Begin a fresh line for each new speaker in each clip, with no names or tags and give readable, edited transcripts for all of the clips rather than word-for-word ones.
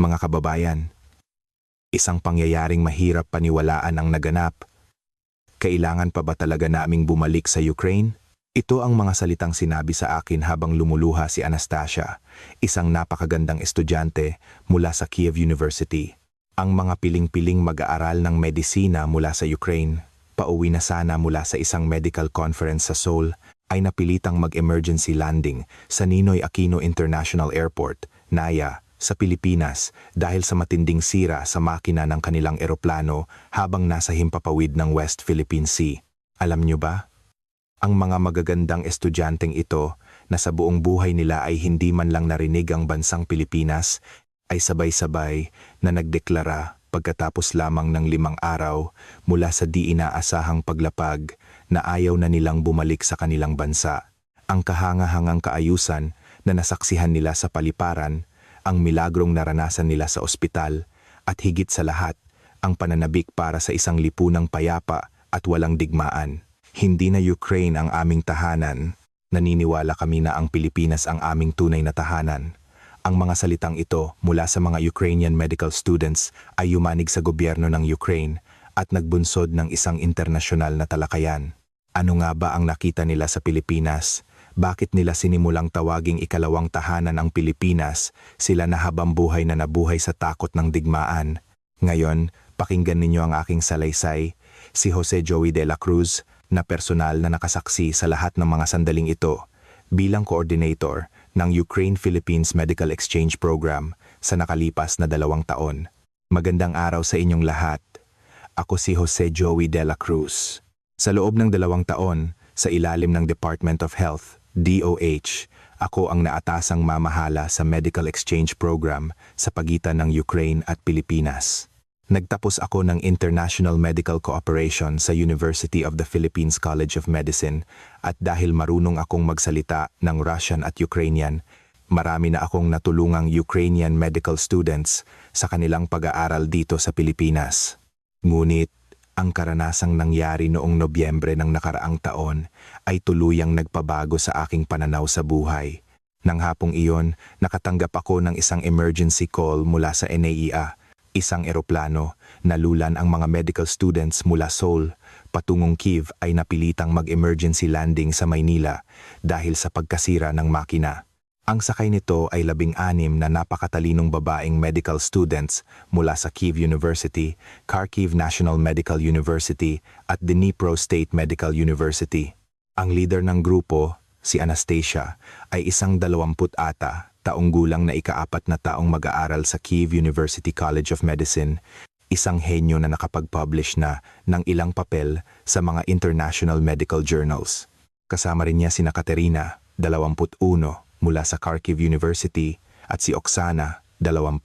Mga kababayan, isang pangyayaring mahirap paniwalaan ang naganap. Kailangan pa ba talaga naming bumalik sa Ukraine? Ito ang mga salitang sinabi sa akin habang lumuluha si Anastasia, isang napakagandang estudyante mula sa Kiev University. Ang mga piling-piling mag-aaral ng medisina mula sa Ukraine, pauwi na sana mula sa isang medical conference sa Seoul, ay napilitang mag-emergency landing sa Ninoy Aquino International Airport, NAIA, sa Pilipinas dahil sa matinding sira sa makina ng kanilang eroplano habang nasa himpapawid ng West Philippine Sea. Alam nyo ba? Ang mga magagandang estudyanteng ito na sa buong buhay nila ay hindi man lang narinig ang bansang Pilipinas ay sabay-sabay na nagdeklara pagkatapos lamang ng 5 araw mula sa di inaasahang paglapag na ayaw na nilang bumalik sa kanilang bansa. Ang kahangahangang kaayusan na nasaksihan nila sa paliparan, ang milagrong naranasan nila sa ospital, at higit sa lahat, ang pananabik para sa isang lipunang payapa at walang digmaan. Hindi na Ukraine ang aming tahanan. Naniniwala kami na ang Pilipinas ang aming tunay na tahanan. Ang mga salitang ito mula sa mga Ukrainian medical students ay yumanig sa gobyerno ng Ukraine at nagbunsod ng isang internasyonal na talakayan. Ano nga ba ang nakita nila sa Pilipinas? Bakit nila sinimulang tawaging ikalawang tahanan ang Pilipinas, sila na habang buhay na nabuhay sa takot ng digmaan? Ngayon, pakinggan ninyo ang aking salaysay, si Jose Joey de la Cruz, na personal na nakasaksi sa lahat ng mga sandaling ito, bilang coordinator ng Ukraine-Philippines Medical Exchange Program sa nakalipas na 2 taon. Magandang araw sa inyong lahat. Ako si Jose Joey de la Cruz. Sa loob ng 2 taon, sa ilalim ng Department of Health, DOH, ako ang naatasang mamahala sa Medical Exchange Program sa pagitan ng Ukraine at Pilipinas. Nagtapos ako ng International Medical Cooperation sa University of the Philippines College of Medicine at dahil marunong akong magsalita ng Russian at Ukrainian, marami na akong natulungang Ukrainian medical students sa kanilang pag-aaral dito sa Pilipinas. Ngunit, ang karanasang nangyari noong Nobyembre ng nakaraang taon ay tuluyang nagpabago sa aking pananaw sa buhay. Nang hapong iyon, nakatanggap ako ng isang emergency call mula sa NAIA, isang eroplano. Nalulan ang mga medical students mula Seoul patungong Kiev ay napilitang mag-emergency landing sa Maynila dahil sa pagkasira ng makina. Ang sakay nito ay 16 na napakatalinong babaeng medical students mula sa Kiev University, Kharkiv National Medical University at Dnipro State Medical University. Ang leader ng grupo, si Anastasia, ay isang 20 taong gulang na ika-4 na taong mag-aaral sa Kiev University College of Medicine, isang henyo na nakapag-publish na ng ilang papel sa mga international medical journals. Kasama rin niya sina Katerina, 21, mula sa Kharkiv University at si Oksana, 20,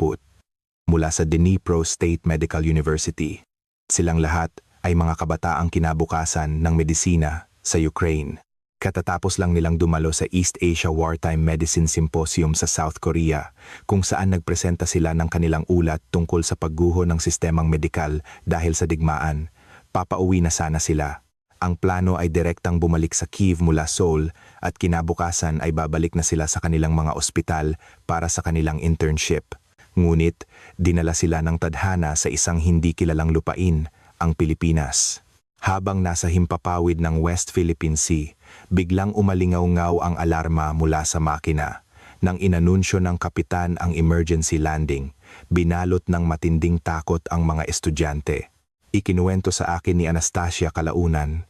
mula sa Dnipro State Medical University. Silang lahat ay mga kabataang kinabukasan ng medisina sa Ukraine. Katatapos lang nilang dumalo sa East Asia Wartime Medicine Symposium sa South Korea, kung saan nagpresenta sila ng kanilang ulat tungkol sa pagguho ng sistemang medikal dahil sa digmaan. Papauwi na sana sila. Ang plano ay direktang bumalik sa Kiev mula Seoul at kinabukasan ay babalik na sila sa kanilang mga ospital para sa kanilang internship. Ngunit, dinala sila ng tadhana sa isang hindi kilalang lupain, ang Pilipinas. Habang nasa himpapawid ng West Philippine Sea, biglang umalingaw-ngaw ang alarma mula sa makina. Nang inanunsyo ng kapitan ang emergency landing, binalot ng matinding takot ang mga estudyante. Ikinuwento sa akin ni Anastasia kalaunan,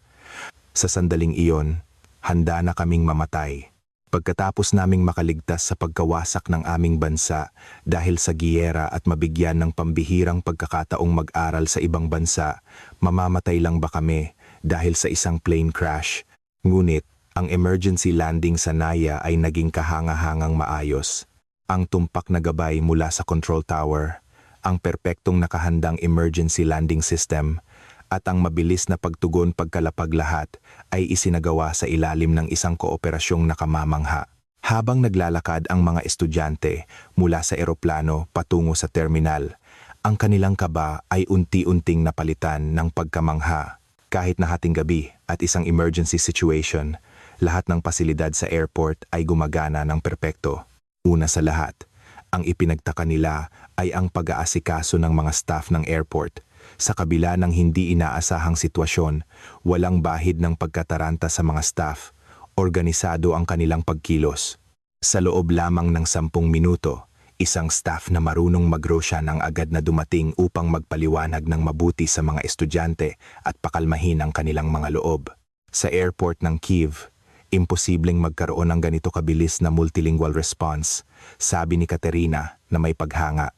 sa sandaling iyon, handa na kaming mamatay. Pagkatapos naming makaligtas sa pagkawasak ng aming bansa dahil sa giyera at mabigyan ng pambihirang pagkakataong mag-aral sa ibang bansa, mamamatay lang ba kami dahil sa isang plane crash? Ngunit, ang emergency landing sa NAIA ay naging kahangahangang maayos. Ang tumpak na gabay mula sa control tower, ang perpektong nakahandang emergency landing system, at ang mabilis na pagtugon pagkalapag lahat ay isinagawa sa ilalim ng isang kooperasyong nakamamangha. Habang naglalakad ang mga estudyante mula sa eroplano patungo sa terminal, ang kanilang kaba ay unti-unting napalitan ng pagkamangha. Kahit na hating gabi at isang emergency situation, lahat ng pasilidad sa airport ay gumagana ng perpekto. Una sa lahat, Ang ipinagtaka nila ay ang pag-aasikaso ng mga staff ng airport. Sa kabila ng hindi inaasahang sitwasyon, walang bahid ng pagkataranta sa mga staff. Organisado ang kanilang pagkilos. Sa loob lamang ng 10 minuto, isang staff na marunong mag-Russian ang agad na dumating upang magpaliwanag ng mabuti sa mga estudyante at pakalmahin ang kanilang mga loob. Sa airport ng Kyiv, imposibleng magkaroon ng ganito kabilis na multilingual response, sabi ni Katerina na may paghanga.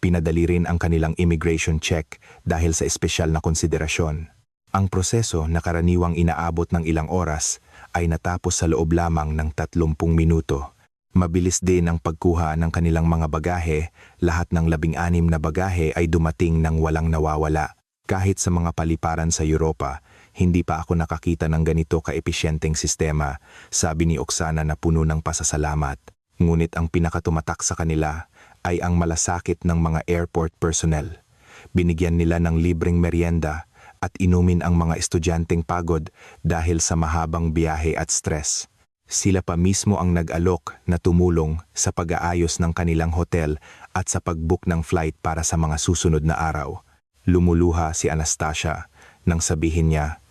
Pinadali rin ang kanilang immigration check dahil sa espesyal na konsiderasyon. Ang proseso na karaniwang inaabot ng ilang oras ay natapos sa loob lamang ng 30 minuto. Mabilis din ang pagkuha ng kanilang mga bagahe, lahat ng 16 na bagahe ay dumating ng walang nawawala. Kahit sa mga paliparan sa Europa, hindi pa ako nakakita ng ganito ka-episyenteng sistema, sabi ni Oksana na puno ng pasasalamat. Ngunit ang pinakatumatak sa kanila ay ang malasakit ng mga airport personnel. Binigyan nila ng libreng merienda at inumin ang mga estudyanteng pagod dahil sa mahabang biyahe at stress. Sila pa mismo ang nag-alok na tumulong sa pag-aayos ng kanilang hotel at sa pag-book ng flight para sa mga susunod na araw. Lumuluha si Anastasia nang sabihin niya,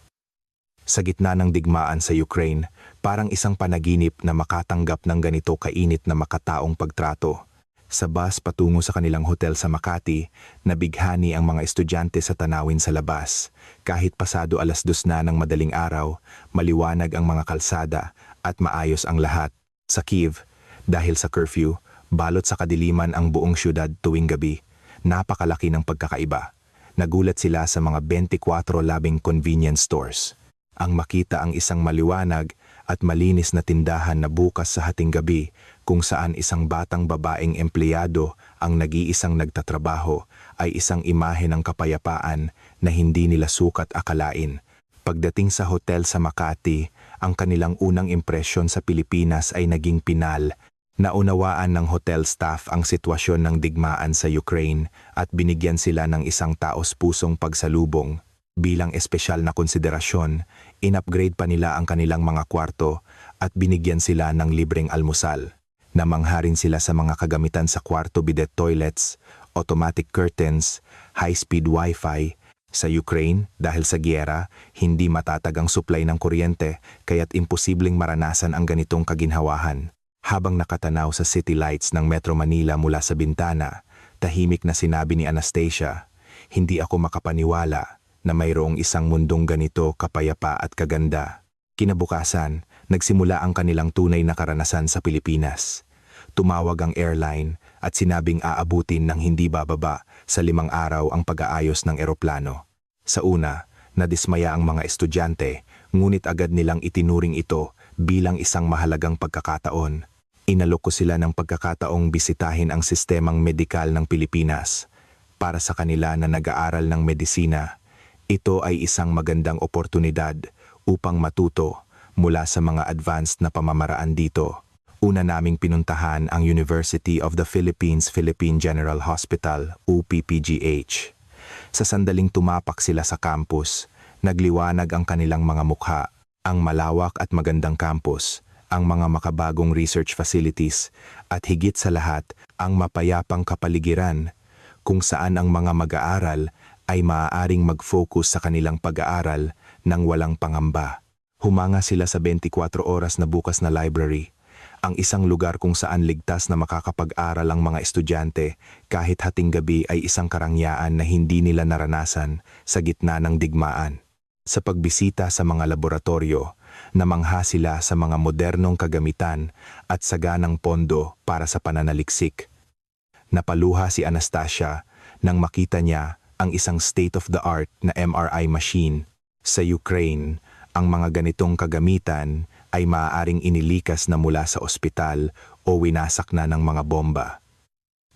"Sa gitna ng digmaan sa Ukraine, parang isang panaginip na makatanggap ng ganito kainit na makataong pagtrato." Sa bus patungo sa kanilang hotel sa Makati, nabighani ang mga estudyante sa tanawin sa labas. Kahit pasado 2:00 na ng madaling araw, maliwanag ang mga kalsada at maayos ang lahat. Sa Kyiv, dahil sa curfew, balot sa kadiliman ang buong syudad tuwing gabi. Napakalaki ng pagkakaiba. Nagulat sila sa mga 24/7 convenience stores. Ang makita ang isang maliwanag at malinis na tindahan na bukas sa hating gabi kung saan isang batang babaeng empleyado ang nag-iisang nagtatrabaho ay isang imahe ng kapayapaan na hindi nila sukat akalain. Pagdating sa hotel sa Makati, ang kanilang unang impresyon sa Pilipinas ay naging pinal. Naunawaan ng hotel staff ang sitwasyon ng digmaan sa Ukraine at binigyan sila ng isang taos-pusong pagsalubong. Bilang espesyal na konsiderasyon, in-upgrade pa nila ang kanilang mga kwarto at binigyan sila ng libreng almusal. Namangha rin sila sa mga kagamitan sa kwarto, bidet toilets, automatic curtains, high-speed wifi. Sa Ukraine, dahil sa giyera, hindi matatag ang supply ng kuryente kaya't imposibleng maranasan ang ganitong kaginhawahan. Habang nakatanaw sa city lights ng Metro Manila mula sa bintana, tahimik na sinabi ni Anastasia, "Hindi ako makapaniwala na mayroong isang mundong ganito kapayapa at kaganda." Kinabukasan, nagsimula ang kanilang tunay na karanasan sa Pilipinas. Tumawag ang airline at sinabing aabutin ng hindi bababa sa 5 araw ang pag-aayos ng eroplano. Sa una, nadismaya ang mga estudyante, ngunit agad nilang itinuring ito bilang isang mahalagang pagkakataon. Inalok ko sila ng pagkakataong bisitahin ang sistemang medikal ng Pilipinas. Para sa kanila na nag-aaral ng medisina, ito ay isang magandang oportunidad upang matuto mula sa mga advanced na pamamaraan dito. Una naming pinuntahan ang University of the Philippines Philippine General Hospital, UPPGH. Sa sandaling tumapak sila sa campus, nagliwanag ang kanilang mga mukha, ang malawak at magandang campus, ang mga makabagong research facilities, at higit sa lahat, ang mapayapang kapaligiran, kung saan ang mga mag-aaral ay maaaring mag-focus sa kanilang pag-aaral nang walang pangamba. Humanga sila sa 24 oras na bukas na library, ang isang lugar kung saan ligtas na makakapag-aral ang mga estudyante kahit hating gabi ay isang karangyaan na hindi nila naranasan sa gitna ng digmaan. Sa pagbisita sa mga laboratorio, namangha sila sa mga modernong kagamitan at saganang pondo para sa pananaliksik. Napaluha si Anastasia nang makita niya ang isang state-of-the-art na MRI machine. Sa Ukraine, ang mga ganitong kagamitan ay maaaring inilikas na mula sa ospital o winasak na ng mga bomba.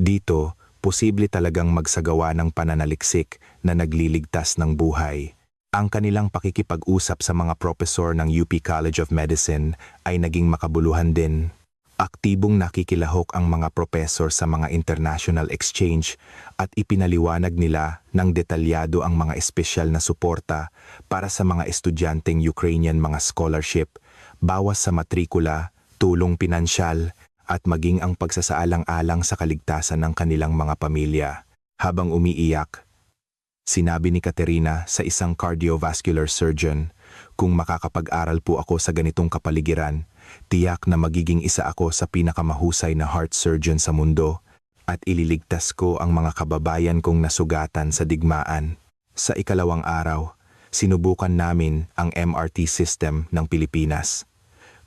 Dito, posible talagang magsagawa ng pananaliksik na nagliligtas ng buhay. Ang kanilang pakikipag-usap sa mga propesor ng UP College of Medicine ay naging makabuluhan din. Aktibong nakikilahok ang mga propesor sa mga international exchange at ipinaliwanag nila ng detalyado ang mga espesyal na suporta para sa mga estudyanteng Ukrainian, mga scholarship, bawas sa matrikula, tulong pinansyal, at maging ang pagsasaalang-alang sa kaligtasan ng kanilang mga pamilya. Habang umiiyak, sinabi ni Katerina sa isang cardiovascular surgeon, "Kung makakapag-aral po ako sa ganitong kapaligiran, tiyak na magiging isa ako sa pinakamahusay na heart surgeon sa mundo at ililigtas ko ang mga kababayan kong nasugatan sa digmaan." Sa ikalawang araw, sinubukan namin ang MRT system ng Pilipinas.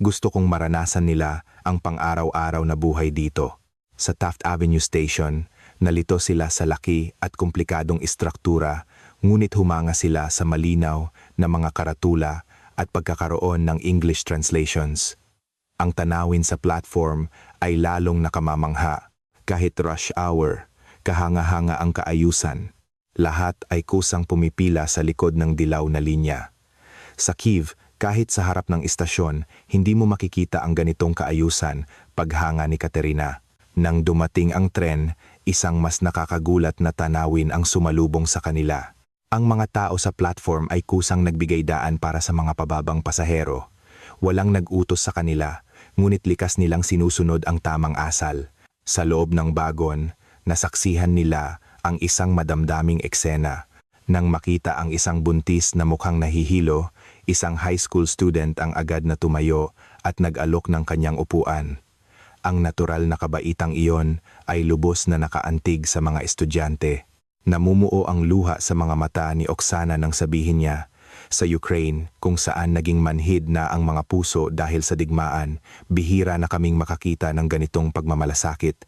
Gusto kong maranasan nila ang pang-araw-araw na buhay dito. Sa Taft Avenue Station, nalito sila sa laki at komplikadong istruktura, ngunit humanga sila sa malinaw na mga karatula at pagkakaroon ng English translations. Ang tanawin sa platform ay lalong nakamamangha. Kahit rush hour, kahanga-hanga ang kaayusan. Lahat ay kusang pumipila sa likod ng dilaw na linya. Sa Kyiv, kahit sa harap ng istasyon, hindi mo makikita ang ganitong kaayusan, paghanga ni Katerina. Nang dumating ang tren, isang mas nakakagulat na tanawin ang sumalubong sa kanila. Ang mga tao sa platform ay kusang nagbigay daan para sa mga pababang pasahero. Walang nag-utos sa kanila, ngunit likas nilang sinusunod ang tamang asal. Sa loob ng bagon, nasaksihan nila ang isang madamdaming eksena. Nang makita ang isang buntis na mukhang nahihilo, isang high school student ang agad na tumayo at nag-alok ng kanyang upuan. Ang natural na kabaitang iyon ay lubos na nakaantig sa mga estudyante. Namumuo ang luha sa mga mata ni Oksana nang sabihin niya, "Sa Ukraine, kung saan naging manhid na ang mga puso dahil sa digmaan, bihira na kaming makakita ng ganitong pagmamalasakit.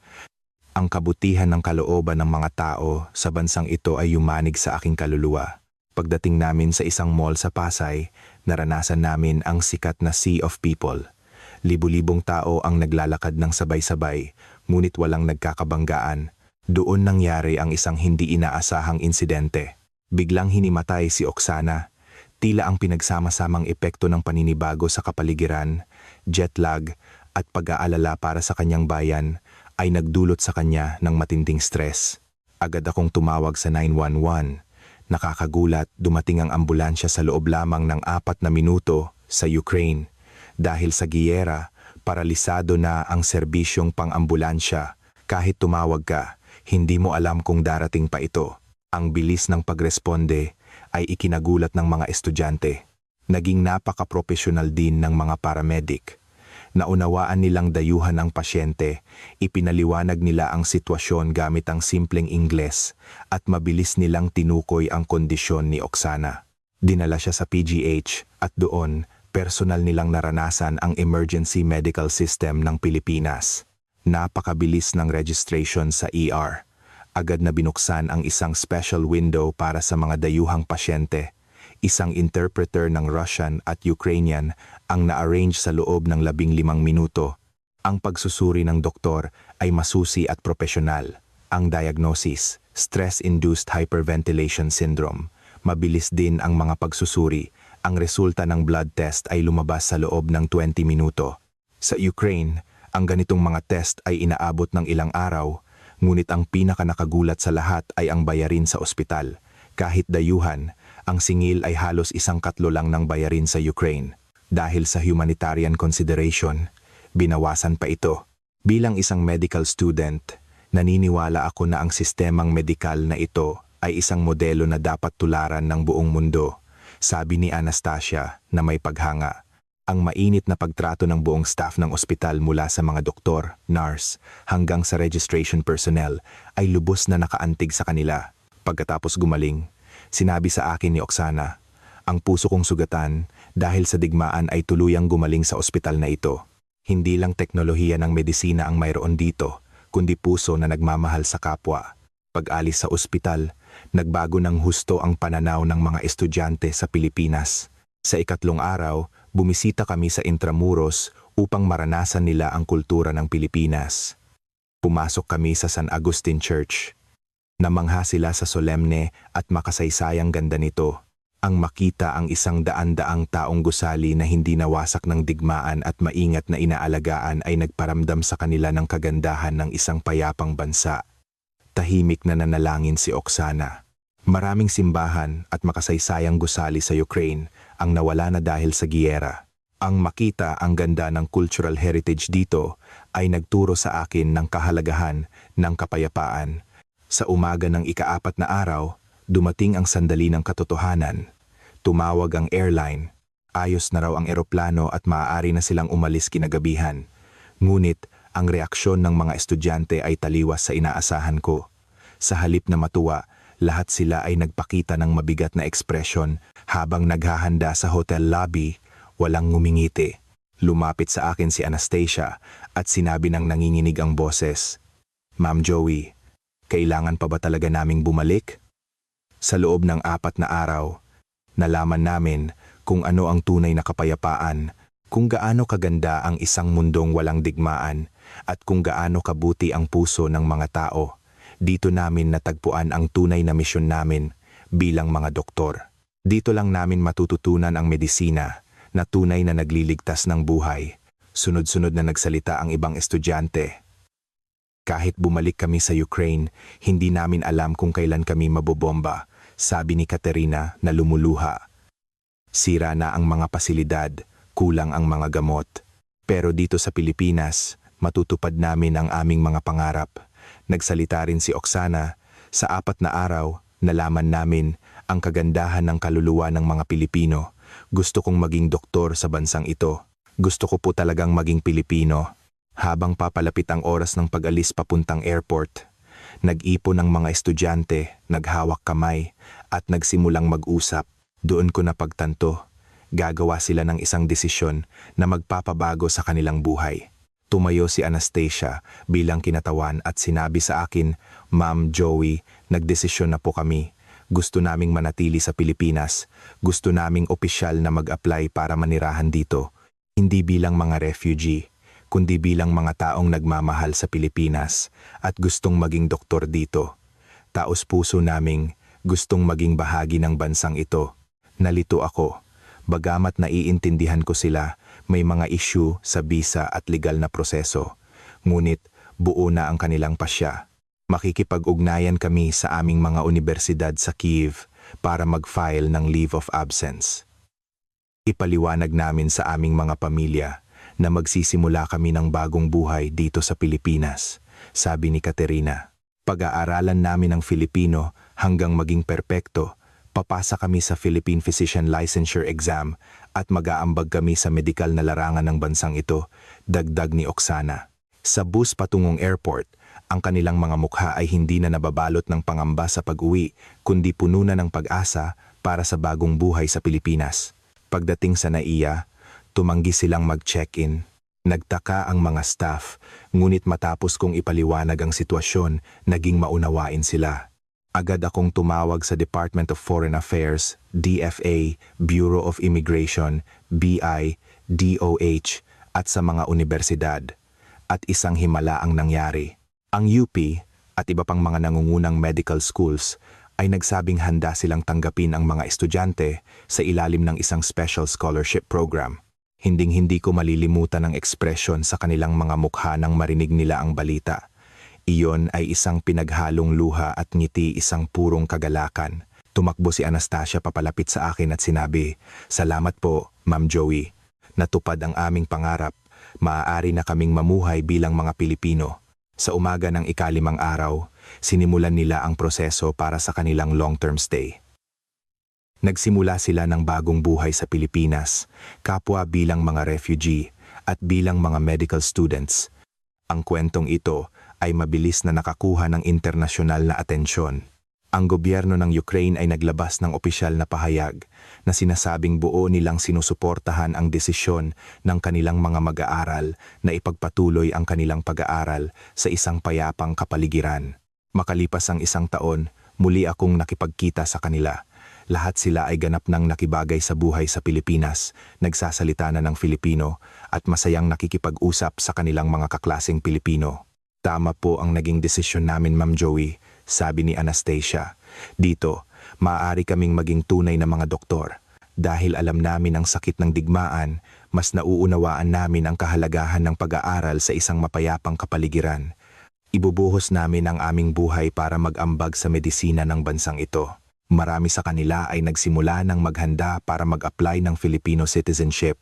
Ang kabutihan ng kalooban ng mga tao sa bansang ito ay yumanig sa aking kaluluwa." Pagdating namin sa isang mall sa Pasay, naranasan namin ang sikat na sea of people. Libu-libong tao ang naglalakad ng sabay-sabay, ngunit walang nagkakabanggaan. Doon nangyari ang isang hindi inaasahang insidente. Biglang hinimatay si Oksana. Tila ang pinagsama-samang epekto ng paninibago sa kapaligiran, jet lag at pag-aalala para sa kanyang bayan ay nagdulot sa kanya ng matinding stress. Agad akong tumawag sa 911. Nakakagulat, dumating ang ambulansya sa loob lamang ng 4 na minuto sa Ukraine. Dahil sa giyera, paralisado na ang serbisyong pang-ambulansya. Kahit tumawag ka, hindi mo alam kung darating pa ito. Ang bilis ng pagresponde ay ikinagulat ng mga estudyante. Naging napaka-professional din ng mga paramedic. Naunawaan nilang dayuhan ang pasyente, ipinaliwanag nila ang sitwasyon gamit ang simpleng Ingles at mabilis nilang tinukoy ang kondisyon ni Oksana. Dinala siya sa PGH at doon, personal nilang naranasan ang emergency medical system ng Pilipinas. Napakabilis ng registration sa ER. Agad na binuksan ang isang special window para sa mga dayuhang pasyente. Isang interpreter ng Russian at Ukrainian ang na-arrange sa loob ng 15 minuto. Ang pagsusuri ng doktor ay masusi at profesional. Ang diagnosis, stress-induced hyperventilation syndrome. Mabilis din ang mga pagsusuri. Ang resulta ng blood test ay lumabas sa loob ng 20 minuto. Sa Ukraine, ang ganitong mga test ay inaabot ng ilang araw, ngunit ang pinakanakagulat sa lahat ay ang bayarin sa ospital. Kahit dayuhan, ang singil ay halos 1/4 lang ng bayarin sa Ukraine. Dahil sa humanitarian consideration, binawasan pa ito. Bilang isang medical student, naniniwala ako na ang sistemang medikal na ito ay isang modelo na dapat tularan ng buong mundo, sabi ni Anastasia na may paghanga. Ang mainit na pagtrato ng buong staff ng ospital mula sa mga doktor, nurse, hanggang sa registration personnel ay lubos na nakaantig sa kanila. Pagkatapos gumaling, sinabi sa akin ni Oksana, "Ang puso kong sugatan dahil sa digmaan ay tuluyang gumaling sa ospital na ito. Hindi lang teknolohiya ng medisina ang mayroon dito, kundi puso na nagmamahal sa kapwa." Pag-alis sa ospital, nagbago ng husto ang pananaw ng mga estudyante sa Pilipinas. Sa ikatlong araw, bumisita kami sa Intramuros upang maranasan nila ang kultura ng Pilipinas. Pumasok kami sa San Agustin Church. Namangha sila sa solemne at makasaysayang ganda nito. Ang makita ang 100-daang taong gusali na hindi nawasak ng digmaan at maingat na inaalagaan ay nagparamdam sa kanila ng kagandahan ng isang payapang bansa. Tahimik na nanalangin si Oksana. Maraming simbahan at makasaysayang gusali sa Ukraine ang nawala na dahil sa giyera. Ang makita ang ganda ng cultural heritage dito ay nagturo sa akin ng kahalagahan ng kapayapaan. Sa umaga ng ika-4 na araw, dumating ang sandali ng katotohanan. Tumawag ang airline. Ayos na raw ang eroplano at maaari na silang umalis kinagabihan. Ngunit ang reaksyon ng mga estudyante ay taliwas sa inaasahan ko. Sa halip na matuwa, lahat sila ay nagpakita ng mabigat na ekspresyon habang naghahanda sa hotel lobby. Walang ngumingiti. Lumapit sa akin si Anastasia at sinabi ng nanginginig ang boses, "Ma'am Joey, kailangan pa ba talaga naming bumalik?" Sa loob ng 4 na araw, nalaman namin kung ano ang tunay na kapayapaan, kung gaano kaganda ang isang mundong walang digmaan, at kung gaano kabuti ang puso ng mga tao. Dito namin natagpuan ang tunay na misyon namin bilang mga doktor. Dito lang namin matututunan ang medisina na tunay na nagliligtas ng buhay. Sunod-sunod na nagsalita ang ibang estudyante. Kahit bumalik kami sa Ukraine, hindi namin alam kung kailan kami mabobomba, sabi ni Katerina na lumuluha. Sira na ang mga pasilidad, kulang ang mga gamot. Pero dito sa Pilipinas, matutupad namin ang aming mga pangarap. Nagsalita rin si Oksana. Sa 4 na araw, nalaman namin ang kagandahan ng kaluluwa ng mga Pilipino. Gusto kong maging doktor sa bansang ito. Gusto ko po talagang maging Pilipino. Habang papalapit ang oras ng pag-alis papuntang airport, nag-ipon ng mga estudyante, naghawak kamay, at nagsimulang mag-usap. Doon ko napagtanto, gagawa sila ng isang desisyon na magpapabago sa kanilang buhay. Tumayo si Anastasia bilang kinatawan at sinabi sa akin, "Ma'am Joey, nagdesisyon na po kami. Gusto naming manatili sa Pilipinas. Gusto naming opisyal na mag-apply para manirahan dito. Hindi bilang mga refugee, kundi bilang mga taong nagmamahal sa Pilipinas at gustong maging doktor dito. Taos puso naming gustong maging bahagi ng bansang ito." Nalito ako. Bagamat naiintindihan ko sila, may mga issue sa visa at legal na proseso. Ngunit buo na ang kanilang pasya. Makikipag-ugnayan kami sa aming mga universidad sa Kyiv para mag-file ng leave of absence. Ipaliwanag namin sa aming mga pamilya na magsisimula kami ng bagong buhay dito sa Pilipinas, sabi ni Katerina. Pag-aaralan namin ang Filipino hanggang maging perpekto, papasa kami sa Philippine Physician Licensure Exam at mag-aambag kami sa medikal na larangan ng bansang ito, dagdag ni Oksana. Sa bus patungong airport, ang kanilang mga mukha ay hindi na nababalot ng pangamba sa pag-uwi, kundi puno na ng pag-asa para sa bagong buhay sa Pilipinas. Pagdating sa NAIA, tumanggi silang mag-check-in. Nagtaka ang mga staff, ngunit matapos kong ipaliwanag ang sitwasyon, naging maunawain sila. Agad akong tumawag sa Department of Foreign Affairs, DFA, Bureau of Immigration, BI, DOH, at sa mga universidad. At isang himala ang nangyari. Ang UP at iba pang mga nangungunang medical schools ay nagsabing handa silang tanggapin ang mga estudyante sa ilalim ng isang special scholarship program. Hinding-hindi ko malilimutan ang ekspresyon sa kanilang mga mukha nang marinig nila ang balita. Iyon ay isang pinaghalong luha at ngiti, isang purong kagalakan. Tumakbo si Anastasia papalapit sa akin at sinabi, "Salamat po, Ma'am Joey. Natupad ang aming pangarap. Maaari na kaming mamuhay bilang mga Pilipino." Sa umaga ng ika-5 araw, sinimulan nila ang proseso para sa kanilang long-term stay. Nagsimula sila ng bagong buhay sa Pilipinas, kapwa bilang mga refugee at bilang mga medical students. Ang kwentong ito ay mabilis na nakakuha ng internasyonal na atensyon. Ang gobyerno ng Ukraine ay naglabas ng opisyal na pahayag na sinasabing buo nilang sinusuportahan ang desisyon ng kanilang mga mag-aaral na ipagpatuloy ang kanilang pag-aaral sa isang payapang kapaligiran. Makalipas ang 1 taon, muli akong nakipagkita sa kanila. Lahat sila ay ganap nang nakibagay sa buhay sa Pilipinas, nagsasalita na ng Filipino at masayang nakikipag-usap sa kanilang mga kaklaseng Pilipino. "Tama po ang naging desisyon namin, Ma'am Joey," sabi ni Anastasia. "Dito, maaari kaming maging tunay na mga doktor. Dahil alam namin ang sakit ng digmaan, mas nauunawaan namin ang kahalagahan ng pag-aaral sa isang mapayapang kapaligiran. Ibubuhos namin ang aming buhay para mag-ambag sa medisina ng bansang ito." Marami sa kanila ay nagsimula ng maghanda para mag-apply ng Filipino citizenship.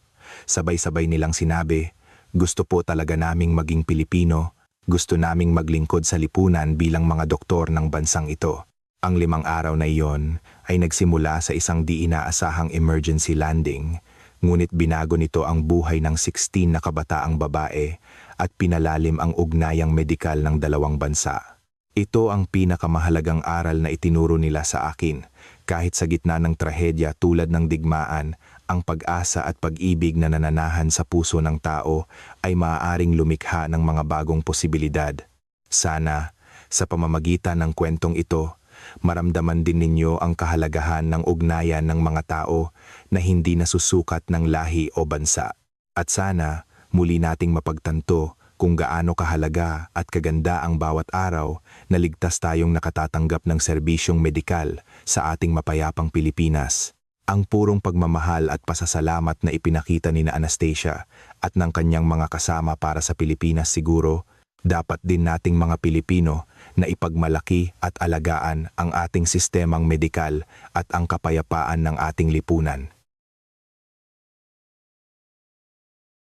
Sabay-sabay nilang sinabi, gusto po talaga naming maging Pilipino, gusto naming maglingkod sa lipunan bilang mga doktor ng bansang ito. Ang 5 araw na iyon ay nagsimula sa isang di inaasahang emergency landing, ngunit binago nito ang buhay ng 16 na kabataang babae at pinalalim ang ugnayang medikal ng 2 bansa. Ito ang pinakamahalagang aral na itinuro nila sa akin. Kahit sa gitna ng trahedya tulad ng digmaan, ang pag-asa at pag-ibig na nananahan sa puso ng tao ay maaaring lumikha ng mga bagong posibilidad. Sana, sa pamamagitan ng kwentong ito, maramdaman din ninyo ang kahalagahan ng ugnayan ng mga tao na hindi nasusukat ng lahi o bansa. At sana, muli nating mapagtanto kung gaano kahalaga at kaganda ang bawat araw na ligtas tayong nakatatanggap ng serbisyong medikal sa ating mapayapang Pilipinas. Ang purong pagmamahal at pasasalamat na ipinakita ni Anastasia at ng kanyang mga kasama para sa Pilipinas siguro, dapat din nating mga Pilipino na ipagmalaki at alagaan ang ating sistemang medikal at ang kapayapaan ng ating lipunan.